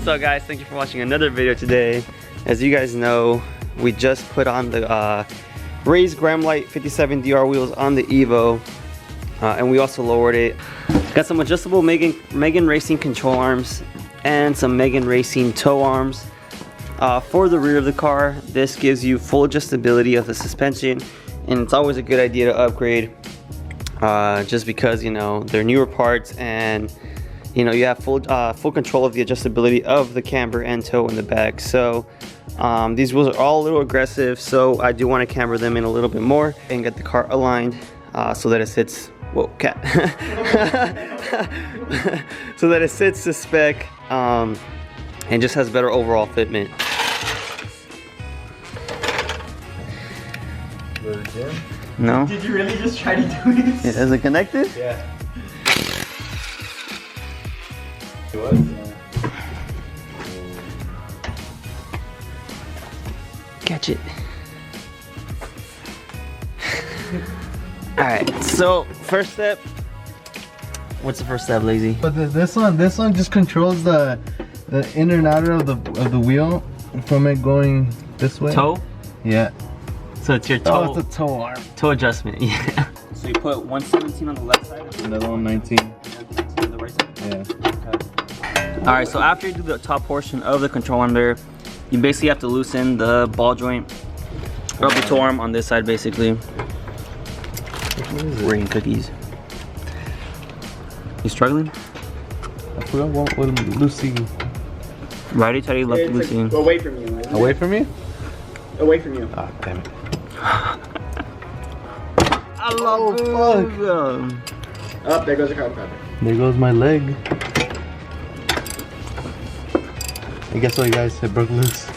What's up guys, thank you for watching another video today. As you guys know, we just put on the raised Gramlite 57 DR wheels on the Evo, and we also lowered it. Got some adjustable Megan Racing control arms and some Megan Racing tow arms. For the rear of the car, this gives you full adjustability of the suspension, and it's always a good idea to upgrade just because, you know, they're newer parts and you know you have full control of the adjustability of the camber and toe in the back. So these wheels are all a little aggressive, so I do want to camber them in a little bit more and get the car aligned so that it sits, whoa cat, so that it sits to spec and just has better overall fitment. No? Did you really just try to do this? Is it connected? Yeah. Catch it. Alright, so first step. What's the first step, Lazy? But this one just controls the in and out of the wheel from it going this way. Toe? Yeah. So it's your toe. Oh, it's a toe arm. Toe adjustment, yeah. So you put 117 on the left side, Another 119. on the right side? Yeah. Okay. Alright, so after you do the top portion of the control arm there, you basically have to loosen the ball joint of the toe arm on this side basically. We're eating cookies. You struggling? I forgot what Lucy. Righty tighty, lefty It's Lucy. like, away from you. Away from me? Away from you. Ah, damn it. I love it. Oh, there goes the carbon fiber. There goes my leg. I guess what, you guys, it broke loose.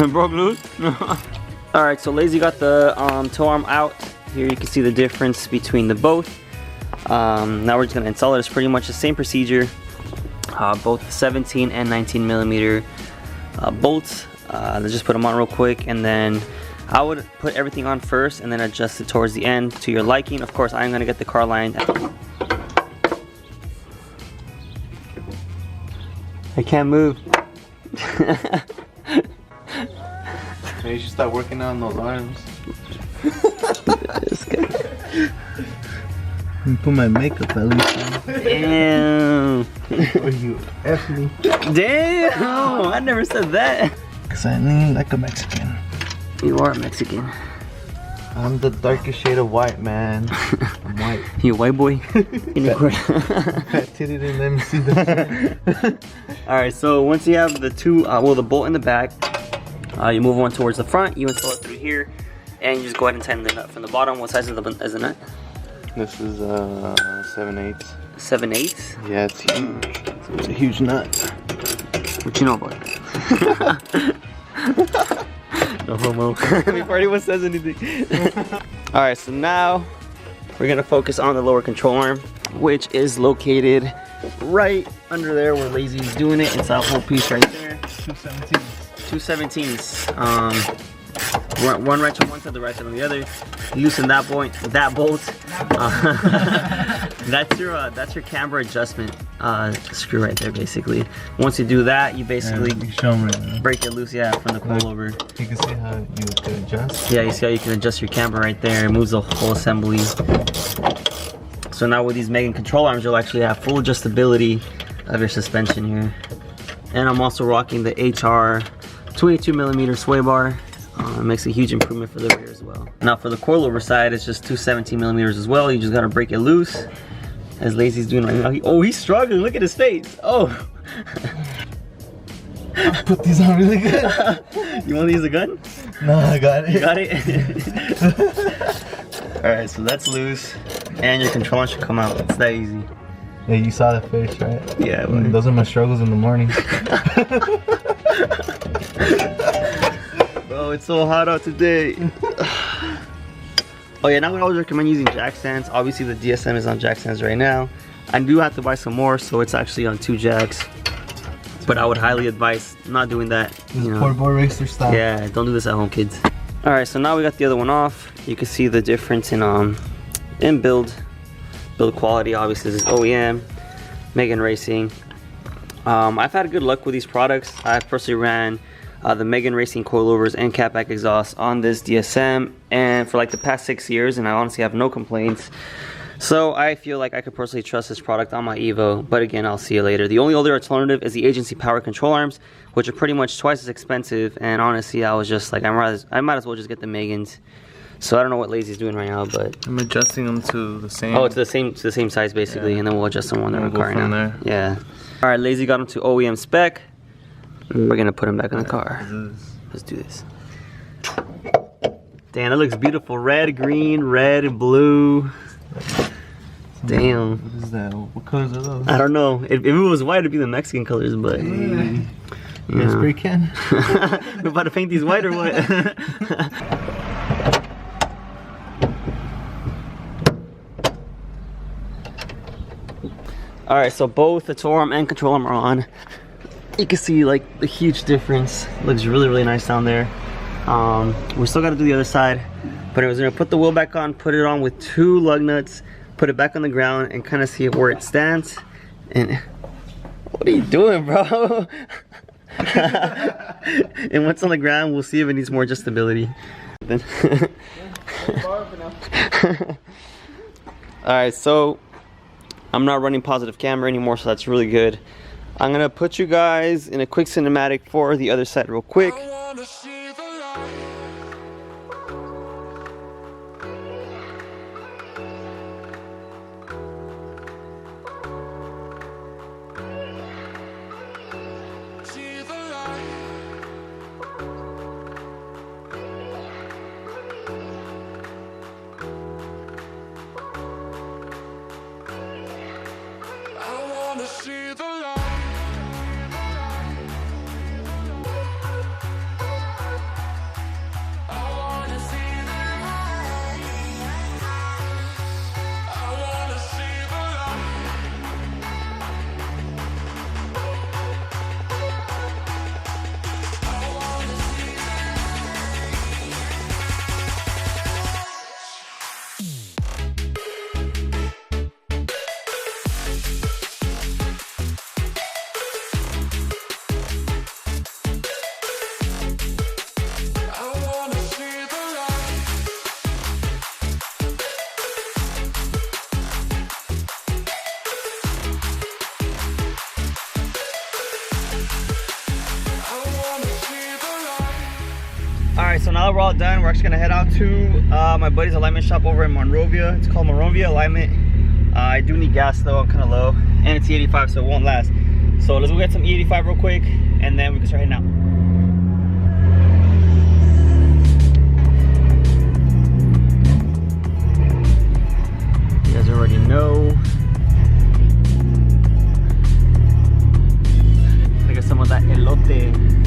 Broke loose? Alright, so Lazy got the toe arm out. Here you can see the difference between the both. Now we're just going to install it. It's pretty much the same procedure. Both 17 and 19 millimeter bolts. Let's just put them on real quick, and then I would put everything on first and then adjust it towards the end to your liking. Of course, I'm going to get the car lined. I can't move. Maybe you should start working on those arms. Put my makeup at least on. Damn. Or you F me. Damn, I never said that. Cause I lean like a Mexican. You are Mexican. I'm the darkest shade of white, man. I'm white. You a white boy? Fat titty didn't let me see that. Alright, so once you have the two, the bolt in the back, you move one towards the front, you install it through here, and you just go ahead and tighten the nut from the bottom. What size is the nut? This is 7/8. 7/8? Yeah, it's huge. It's a huge nut. What you know about it? No homo. Before anyone says anything. Alright, so now we're gonna focus on the lower control arm, which is located right under there where Lazy's doing it. It's that whole piece right there. 217s. One wrench on one side, the right side on the other. You loosen that bolt. That's your camber adjustment screw right there, basically. Once you do that, you basically show them right now. break it loose, yeah, from the coilover. You can see how you can adjust. Yeah, you see how you can adjust your camber right there. It moves the whole assembly. So now with these Megan control arms, you'll actually have full adjustability of your suspension here. And I'm also rocking the HR 22 millimeter sway bar. It makes a huge improvement for the rear as well. Now for the coilover side, it's just 217 millimeters as well. You just gotta break it loose, as Lazy's doing right now. Oh, he's struggling. Look at his face. Oh. I put these on really good. You want to use a gun? No, I got it. You got it? Alright, so that's loose. And your controller should come out. It's that easy. Yeah, you saw the face, right? Yeah. Well. Those are my struggles in the morning. Bro, it's so hot out today. Oh yeah, now I would always recommend using jack stands. Obviously the DSM is on jack stands right now. I do have to buy some more, so it's actually on 2 jacks. But I would highly advise not doing that. You know. Poor boy racer style. Yeah, don't do this at home, kids. Alright, so now we got the other one off. You can see the difference in build quality. Obviously this is OEM, Megan Racing. I've had good luck with these products. I've personally ran the Megan Racing coilovers and catback exhaust on this DSM, and for like the past 6 years, and I honestly have no complaints. So I feel like I could personally trust this product on my Evo, but again, I'll see you later. The only other alternative is the agency power control arms, which are pretty much twice as expensive, and honestly, I was just like, I might as well just get the Megans. So I don't know what Lazy's doing right now, but I'm adjusting them to the same. Oh, to the same size basically, and then we'll adjust them on the car now. There. Yeah. All right, Lazy got them to OEM spec. We're gonna put them back in the car. Let's do this. Damn, that looks beautiful. Red, green, red, and blue. Damn. What is that? What colors are those? I don't know. If it was white, it'd be the Mexican colors, but. You got a spray can? We're about to paint these white or what? All right, so both the tow arm and control arm are on. You can see like the huge difference. Looks really, really nice down there. We still got to do the other side, but I was gonna put the wheel back on, put it on with 2 lug nuts, put it back on the ground, and kind of see where it stands. And what are you doing, bro? And once on the ground, we'll see if it needs more adjustability. Then. All right, so I'm not running positive camera anymore, so that's really good. I'm gonna put you guys in a quick cinematic for the other side real quick. Alright, so now that we're all done, we're actually gonna head out to my buddy's alignment shop over in Monrovia. It's called Monrovia Alignment. I do need gas though, I'm kind of low, and it's E85, so it won't last. So let's go get some E85 real quick, and then we can start heading out. You guys already know. Look at some of that elote.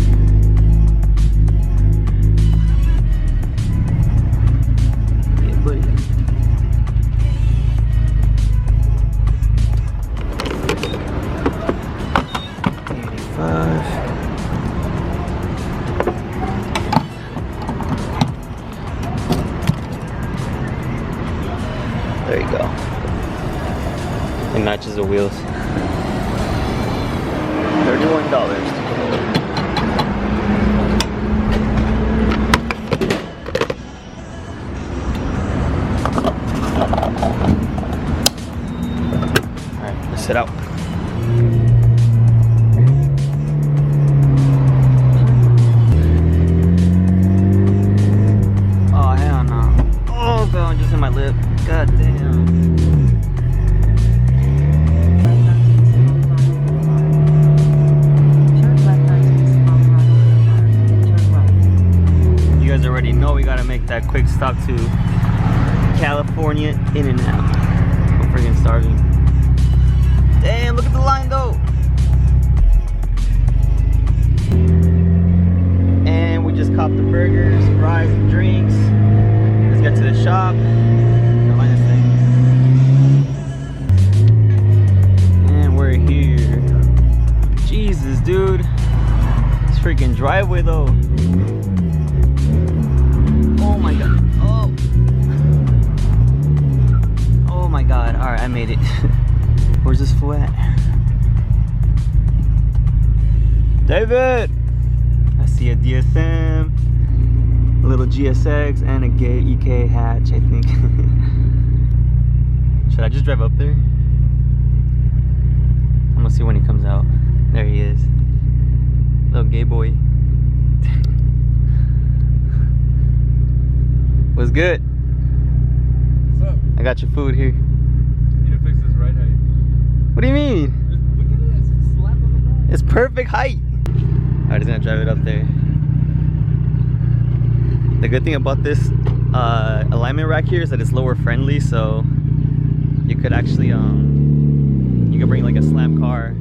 There you go. It matches the wheels. $31. Alright, let's sit out. Oh, hell no. Oh, God, just in my lip. God damn. You guys already know we gotta make that quick stop to California In-N-Out. I'm freaking starving. Damn, look at the line though. And we just copped the burgers, fries, and drinks. Let's get to the shop. And we're here. Jesus, dude. This freaking driveway though. Oh my god. Oh. Oh my god. Alright, I made it. Where's this fool at? David! I see a DSM, a little GSX, and a gay EK hatch, I think. Should I just drive up there? I'm gonna see when he comes out. There he is. Little gay boy. What's good? What's up? I got your food here. You need to fix this right height. What do you mean? Look at it, it's slap on the back. It's perfect height. Alright, he's gonna drive it up there. The good thing about this alignment rack here is that it's lower friendly, so you could actually you could bring like a slam car.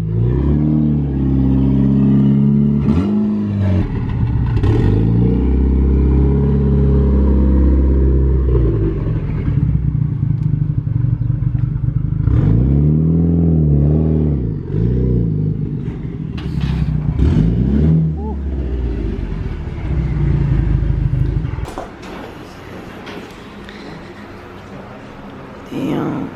Damn.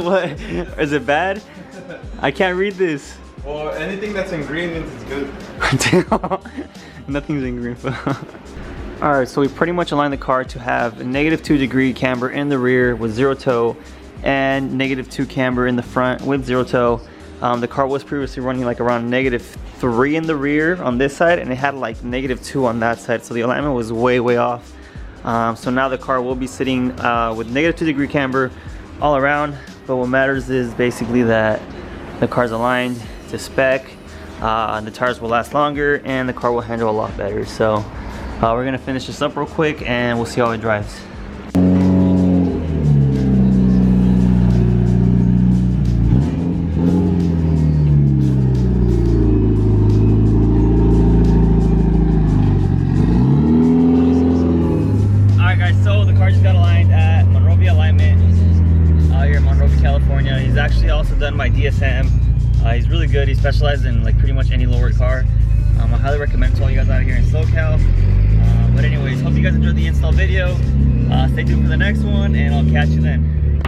What? Is it bad? I can't read this. Well, anything that's in green means it's good. Nothing's in green. Alright, so we pretty much aligned the car to have a -2° camber in the rear with 0 toe and -2 camber in the front with 0 toe. The car was previously running like around -3 in the rear on this side, and it had like -2 on that side, so the alignment was way off. So now the car will be sitting with -2° camber all around, but what matters is basically that the car's aligned to spec, the tires will last longer, and the car will handle a lot better. So we're gonna finish this up real quick and we'll see how it drives. Alright guys, so the car just got aligned at Monrovia Alignment here in Monrovia, California. He's actually also done my DSM. He's really good. He specializes in like pretty much any lowered car. I highly recommend to all you guys out here in SoCal. But anyways, hope you guys enjoyed the install video. Stay tuned for the next one, and I'll catch you then.